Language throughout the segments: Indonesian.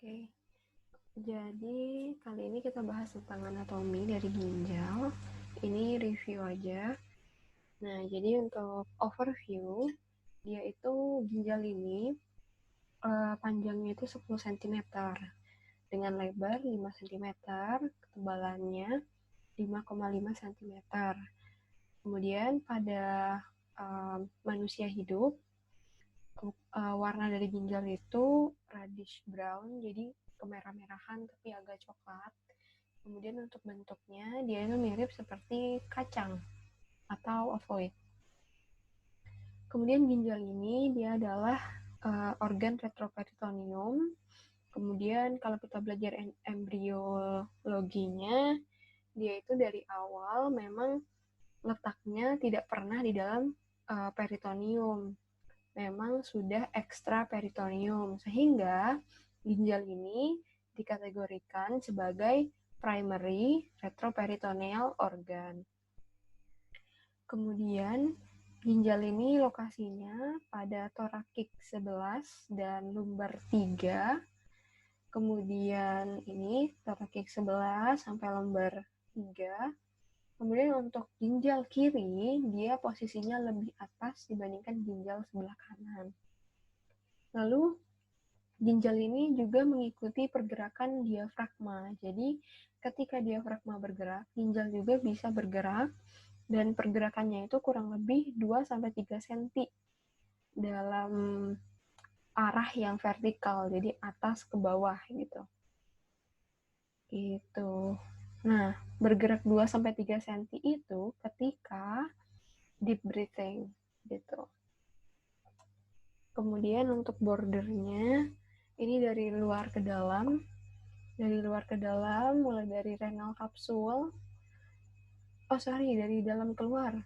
Oke, jadi kali ini kita bahas tentang anatomi dari ginjal. Ini review aja. Nah, jadi untuk overview, dia itu ginjal ini panjangnya itu 10 cm dengan lebar 5 cm, ketebalannya 5,5 cm. Kemudian pada manusia hidup, warna dari ginjal itu reddish brown, jadi kemerah-merahan tapi agak coklat. Kemudian untuk bentuknya dia itu mirip seperti kacang atau ovoid. Kemudian ginjal ini dia adalah organ retroperitoneum. Kemudian kalau kita belajar embriologinya, dia itu dari awal memang letaknya tidak pernah di dalam peritoneum. Memang sudah ekstra peritoneum, sehingga ginjal ini dikategorikan sebagai primary retroperitoneal organ. Kemudian ginjal ini lokasinya pada thoracic 11 dan lumbar 3. Kemudian ini thoracic 11 sampai lumbar 3. Kemudian untuk ginjal kiri, dia posisinya lebih atas dibandingkan ginjal sebelah kanan. Lalu ginjal ini juga mengikuti pergerakan diafragma. Jadi ketika diafragma bergerak, ginjal juga bisa bergerak dan pergerakannya itu kurang lebih 2-3 cm dalam arah yang vertikal, jadi atas ke bawah gitu. Gitu. Nah, bergerak 2-3 cm itu ketika deep breathing gitu. Kemudian untuk bordernya ini dari luar ke dalam. Dari luar ke dalam mulai dari renal kapsul. Dari dalam keluar.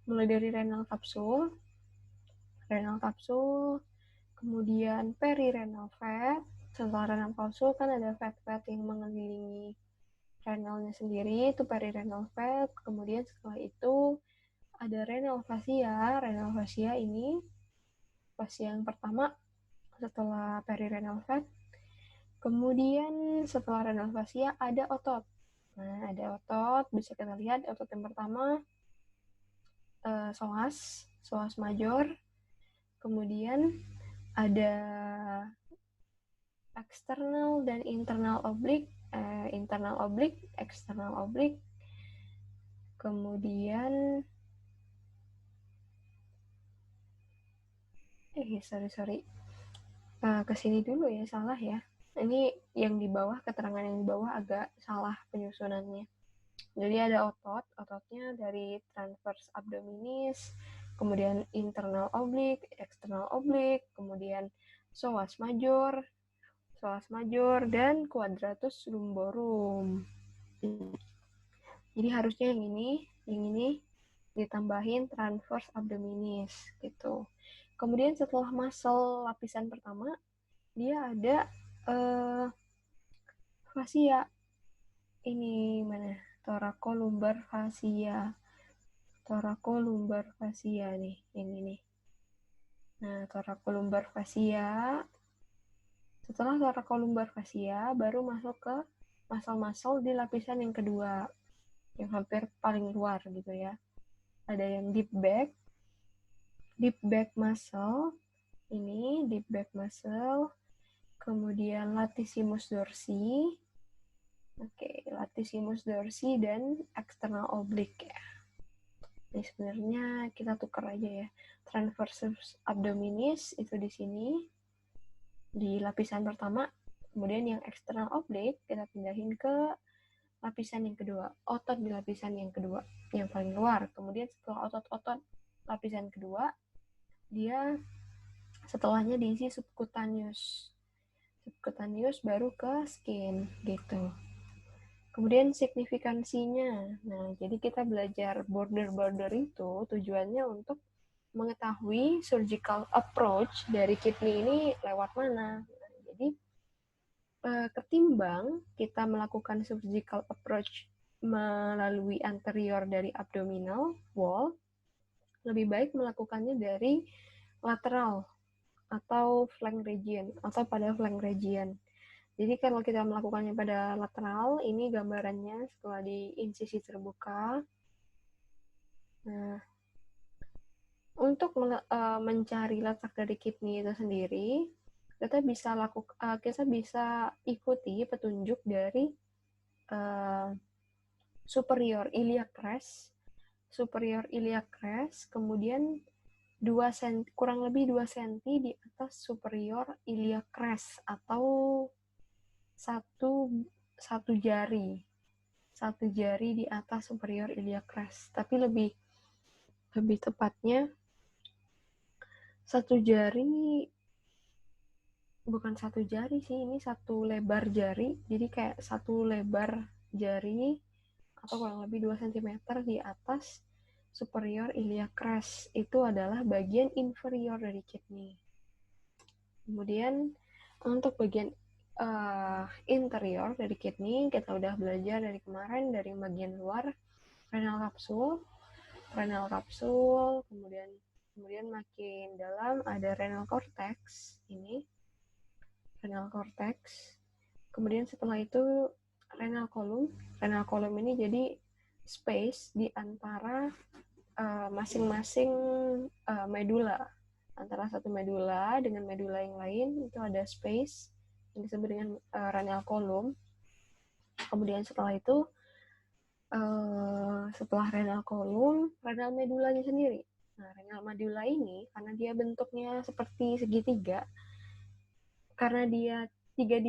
Mulai dari renal kapsul, kemudian perirenal fat. Setelah renal kapsul kan ada fat-fat yang mengelilingi renalnya sendiri, itu perirenal fat. Kemudian setelah itu ada renal fascia. Renal fascia ini fascia yang pertama setelah perirenal fat. Kemudian setelah renal fascia ada otot. Nah, ada otot, bisa kita lihat otot yang pertama psoas major. Kemudian ada eksternal dan internal oblik, eksternal oblik. Kemudian kesini dulu ya, salah ya. Ini yang di bawah, keterangan yang di bawah agak salah penyusunannya. Jadi ada ototnya dari transverse abdominis, kemudian internal oblik, eksternal oblik, kemudian psoas major, dan quadratus lumborum. Jadi harusnya yang ini ditambahin transverse abdominis gitu. Kemudian setelah muscle lapisan pertama, dia ada fascia. Ini mana? Thoracolumbar fascia nih, ini nih. Nah, thoracolumbar fascia. Setelah thoracolumbar fascia, baru masuk ke muscle-muscle di lapisan yang kedua, yang hampir paling luar gitu ya. Ada yang deep back muscle. Ini deep back muscle. Kemudian latissimus dorsi. Latissimus dorsi dan external oblique ya. Ini sebenarnya kita tukar aja ya. Transversus abdominis itu di sini di lapisan pertama. Kemudian yang external oblique kita pindahin ke lapisan yang kedua. Otot di lapisan yang kedua, yang paling luar. Kemudian setelah otot-otot lapisan kedua, dia setelahnya diisi subcutaneous. Subcutaneous baru ke skin gitu. Kemudian signifikansinya. Nah, jadi kita belajar border itu tujuannya untuk mengetahui surgical approach dari kidney ini lewat mana. Nah, jadi ketimbang kita melakukan surgical approach melalui anterior dari abdominal wall, lebih baik melakukannya dari lateral atau flank region atau pada flank region. Jadi kalau kita melakukannya pada lateral, ini gambarannya setelah di insisi terbuka. Nah, untuk mencari letak dari kidney itu sendiri, kita bisa ikuti petunjuk dari superior iliac crest, kemudian kurang lebih 2 cm di atas superior iliac crest, atau satu jari di atas superior iliac crest. Tapi lebih tepatnya bukan satu jari sih, ini satu lebar jari. Jadi kayak satu lebar jari atau kurang lebih 2 cm di atas superior iliac crest. Itu adalah bagian inferior dari kidney. Kemudian untuk bagian interior dari kidney, kita udah belajar dari kemarin, dari bagian luar, renal kapsul, kemudian makin dalam ada renal cortex, ini renal cortex. Kemudian setelah itu renal column ini jadi space di antara masing-masing medula. Antara satu medula dengan medula yang lain itu ada space yang disebut dengan renal column. Kemudian setelah itu setelah renal column, renal medulanya sendiri. Nah, renal medula ini karena dia bentuknya seperti segitiga, karena dia segitiga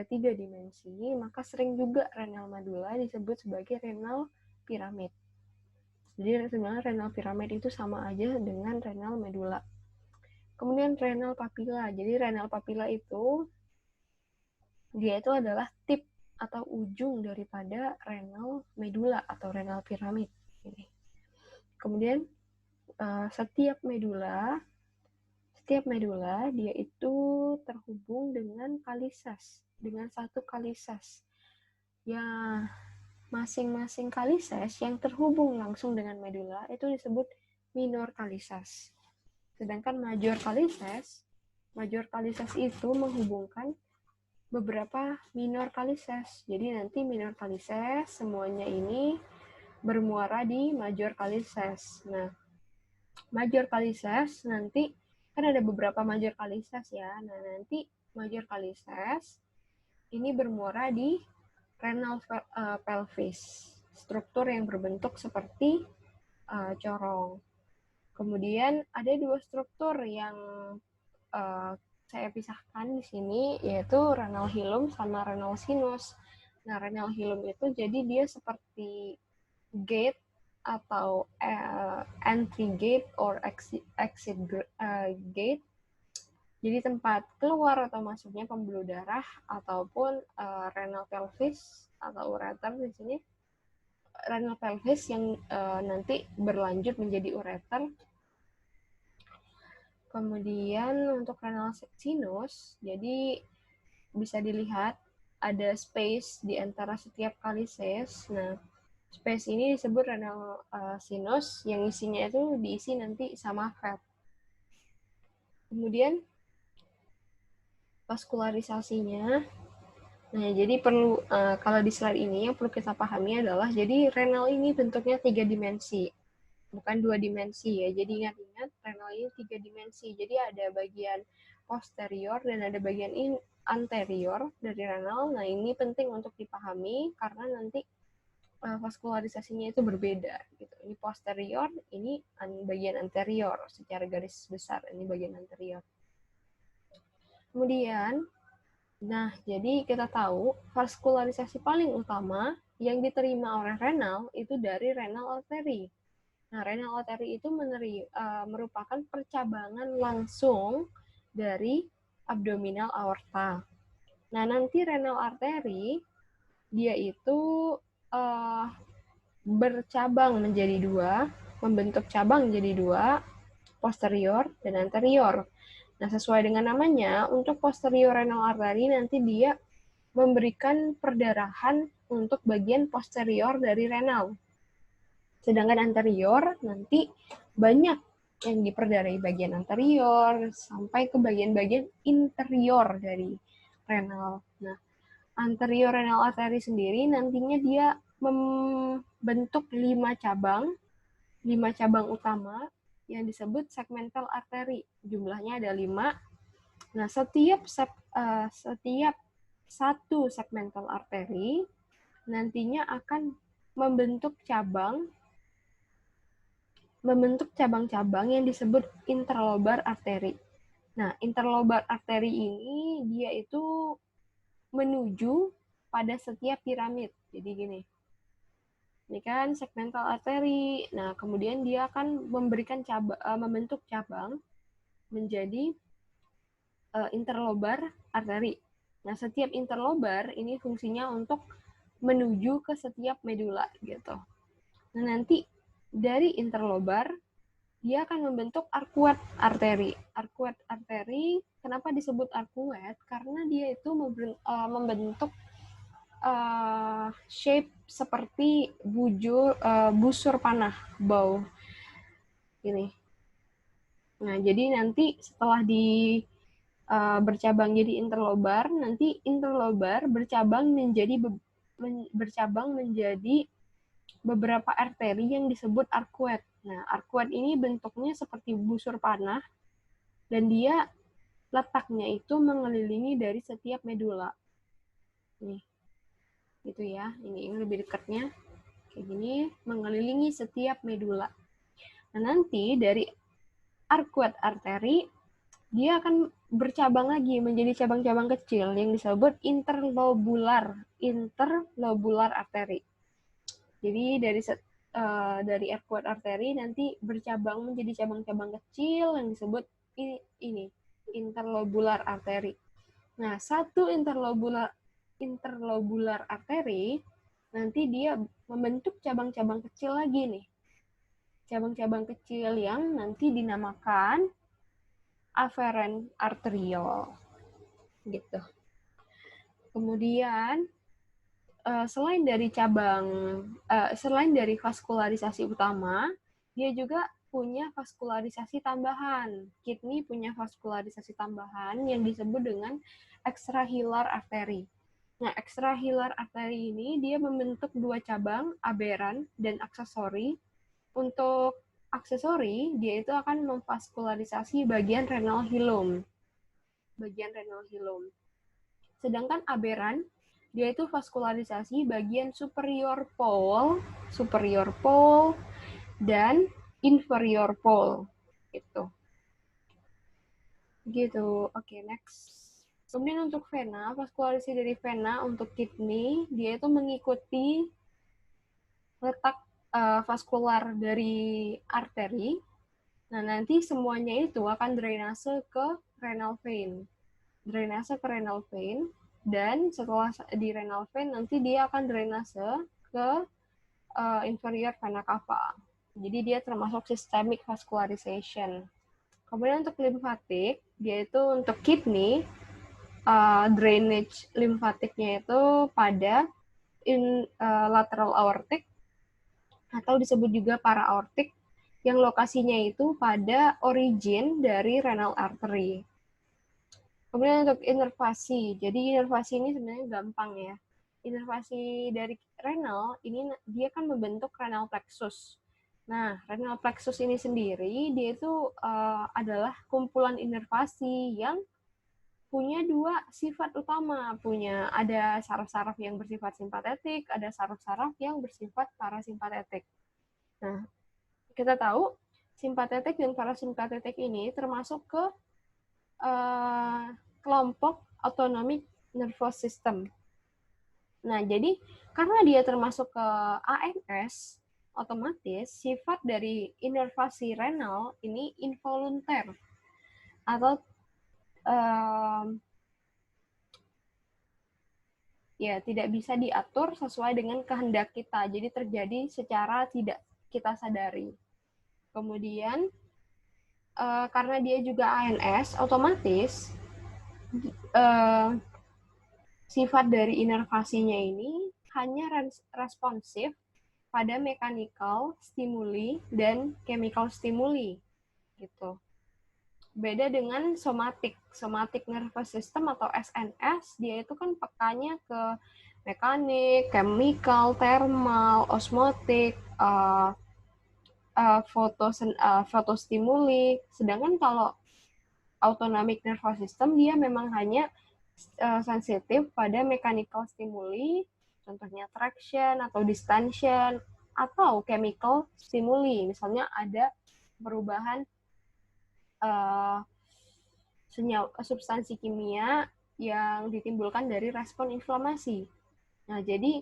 3 dimensi, maka sering juga renal medula disebut sebagai renal piramid. Jadi sebenarnya renal piramid itu sama aja dengan renal medula. Kemudian renal papilla. Jadi renal papilla itu dia itu adalah tip atau ujung daripada renal medula atau renal piramid. Ini. Kemudian setiap medula dia itu terhubung dengan satu kalisas. Ya, masing-masing kalisas yang terhubung langsung dengan medula itu disebut minor kalisas. Sedangkan major kalisas itu menghubungkan beberapa minor kalisas. Jadi nanti minor kalisas semuanya ini bermuara di major kalisas. Nah, major kalisas nanti kan ada beberapa major kalisas ya. Nah, nanti major kalisas ini bermuara di renal pelvis, struktur yang berbentuk seperti corong. Kemudian ada 2 struktur yang saya pisahkan di sini, yaitu renal hilum sama renal sinus. Nah, renal hilum itu jadi dia seperti gate atau entry gate or exit gate. Jadi tempat keluar atau masuknya pembuluh darah ataupun renal pelvis atau ureter di sini. Renal pelvis yang nanti berlanjut menjadi ureter. Kemudian untuk renal sinus, jadi bisa dilihat ada space di antara setiap kalisas. Nah, space ini disebut renal sinus, yang isinya itu diisi nanti sama fat. Kemudian vaskularisasinya. Nah, jadi perlu kalau di slide ini yang perlu kita pahami adalah jadi renal ini bentuknya 3 dimensi, bukan 2 dimensi ya. Jadi ingat-ingat renal ini 3 dimensi. Jadi ada bagian posterior dan ada bagian anterior dari renal. Nah, ini penting untuk dipahami karena nanti vaskularisasinya itu berbeda gitu. Ini posterior, ini bagian anterior secara garis besar, ini bagian anterior. Kemudian, nah jadi kita tahu vaskularisasi paling utama yang diterima oleh renal itu dari renal arteri. Nah, renal arteri itu merupakan percabangan langsung dari abdominal aorta. Nah, nanti renal arteri dia itu bercabang menjadi 2, membentuk cabang menjadi 2, posterior dan anterior. Nah, sesuai dengan namanya, untuk posterior renal artery nanti dia memberikan perdarahan untuk bagian posterior dari renal. Sedangkan anterior nanti banyak yang diperdarai bagian anterior sampai ke bagian-bagian interior dari renal. Nah, anterior renal artery sendiri nantinya dia membentuk 5 cabang utama yang disebut segmental artery. Jumlahnya ada 5. Nah, setiap satu segmental artery nantinya akan membentuk cabang-cabang yang disebut interlobar artery. Nah, interlobar artery ini dia itu menuju pada setiap piramid. Jadi gini, ini kan segmental artery. Nah, kemudian dia akan membentuk cabang menjadi interlobar artery. Nah, setiap interlobar ini fungsinya untuk menuju ke setiap medula gitu. Nah, nanti dari interlobar dia akan membentuk arcuate artery. Arcuate artery kenapa disebut arcuate? Karena dia itu membentuk shape seperti busur panah, bow. Ini. Nah, jadi nanti setelah bercabang jadi interlobar, nanti interlobar bercabang menjadi beberapa arteri yang disebut arcuate. Nah, arcuate ini bentuknya seperti busur panah dan dia letaknya itu mengelilingi dari setiap medula. Nih, gitu ya. Ini lebih dekatnya kayak gini, mengelilingi setiap medula. Nah, nanti dari arcuate arteri dia akan bercabang lagi menjadi cabang-cabang kecil yang disebut interlobular arteri. Jadi dari arcuate arteri nanti bercabang menjadi cabang-cabang kecil yang disebut ini interlobular arteri. Nah, satu interlobular arteri nanti dia membentuk cabang-cabang kecil lagi nih. Cabang-cabang kecil yang nanti dinamakan afferent arteriole. Gitu. Kemudian selain dari vaskularisasi utama, dia juga punya vaskularisasi tambahan. Kidney punya vaskularisasi tambahan yang disebut dengan extrahilar artery. Nah, extrahilar artery ini dia membentuk 2 cabang, aberran dan aksesori. Untuk aksesori, dia itu akan memvaskularisasi bagian renal hilum. Sedangkan aberran, dia itu vaskularisasi bagian superior pole dan inferior pole. Gitu. Oke, next. Kemudian untuk vena, vaskularisasi dari vena untuk kidney, dia itu mengikuti letak vaskular dari arteri. Nah, nanti semuanya itu akan drainase ke renal vein. Dan setelah di renal vein nanti dia akan drainase ke inferior vena cava. Jadi dia termasuk systemic vascularization. Kemudian untuk limfatik, dia itu untuk kidney, drainage limfatiknya itu pada lateral aortic atau disebut juga para-aortic yang lokasinya itu pada origin dari renal artery. Kemudian untuk inervasi, jadi inervasi ini sebenarnya gampang ya. Inervasi dari renal ini dia kan membentuk renal plexus. Nah, renal plexus ini sendiri dia itu adalah kumpulan inervasi yang punya 2 sifat utama. Ada saraf-saraf yang bersifat simpatetik, ada saraf-saraf yang bersifat parasimpatetik. Nah, kita tahu simpatetik dan parasimpatetik ini termasuk ke kelompok autonomic nervous system. Nah, jadi karena dia termasuk ke ANS, otomatis sifat dari inervasi renal ini involunter atau tidak bisa diatur sesuai dengan kehendak kita. Jadi terjadi secara tidak kita sadari. Kemudian karena dia juga ANS, otomatis sifat dari inervasinya ini hanya responsif pada mechanical stimuli dan chemical stimuli gitu. Beda dengan somatik. somatic nervous system atau SNS, dia itu kan pekanya ke mekanik, chemical, thermal, osmotik, fotostimuli. Sedangkan kalau autonomic nervous system dia memang hanya sensitif pada mechanical stimuli, contohnya traction atau distension, atau chemical stimuli. Misalnya ada perubahan substansi kimia yang ditimbulkan dari respon inflamasi. Nah, jadi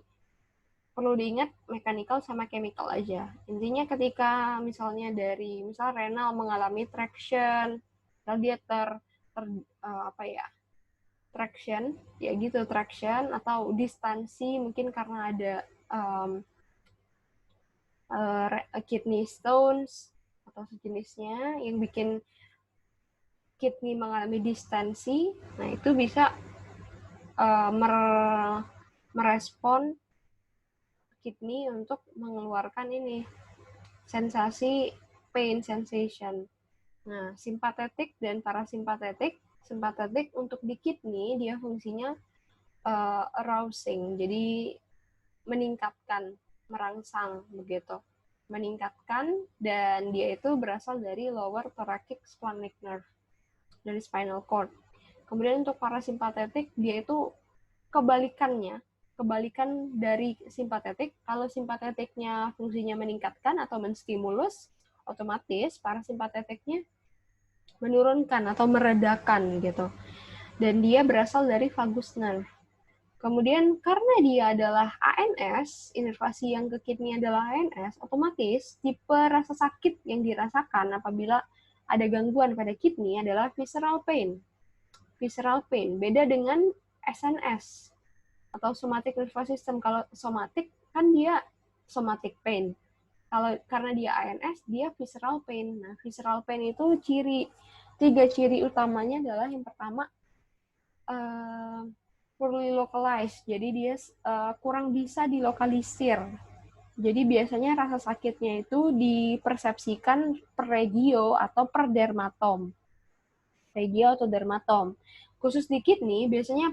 perlu diingat mechanical sama chemical aja. Intinya ketika misalnya misal renal mengalami traction, lalu dia traction, ya gitu traction atau distansi mungkin karena ada kidney stones atau sejenisnya yang bikin kidney mengalami distensi, nah itu bisa merespon kidney untuk mengeluarkan ini sensasi pain sensation. Nah, simpatetik dan parasimpatetik. Simpatetik untuk di kidney dia fungsinya arousing, jadi meningkatkan, merangsang begitu. Meningkatkan, dan dia itu berasal dari lower thoracic splenic nerve, dari spinal cord. Kemudian untuk parasimpatetik, dia itu kebalikan dari simpatetik. Kalau simpatetiknya fungsinya meningkatkan atau menstimulus, otomatis parasimpatetiknya menurunkan atau meredakan gitu. Dan dia berasal dari vagus nerve. Kemudian karena dia adalah ANS, inervasi yang ke kidney adalah ANS, otomatis tipe rasa sakit yang dirasakan apabila ada gangguan pada kidney adalah visceral pain. Visceral pain beda dengan SNS atau somatic nervous system. Kalau somatic kan dia somatic pain. Kalau karena dia ANS dia visceral pain. Nah, visceral pain itu tiga ciri utamanya adalah yang pertama poorly localized. Jadi dia kurang bisa dilokalisir. Jadi biasanya rasa sakitnya itu dipersepsikan per regio atau per dermatom. Regio atau dermatom. Khusus di kidney biasanya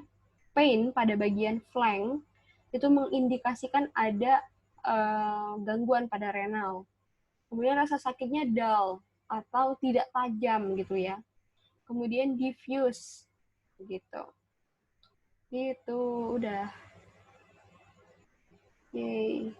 pain pada bagian flank itu mengindikasikan ada gangguan pada renal. Kemudian rasa sakitnya dull atau tidak tajam gitu ya. Kemudian diffuse gitu. Gitu, udah. Yeay.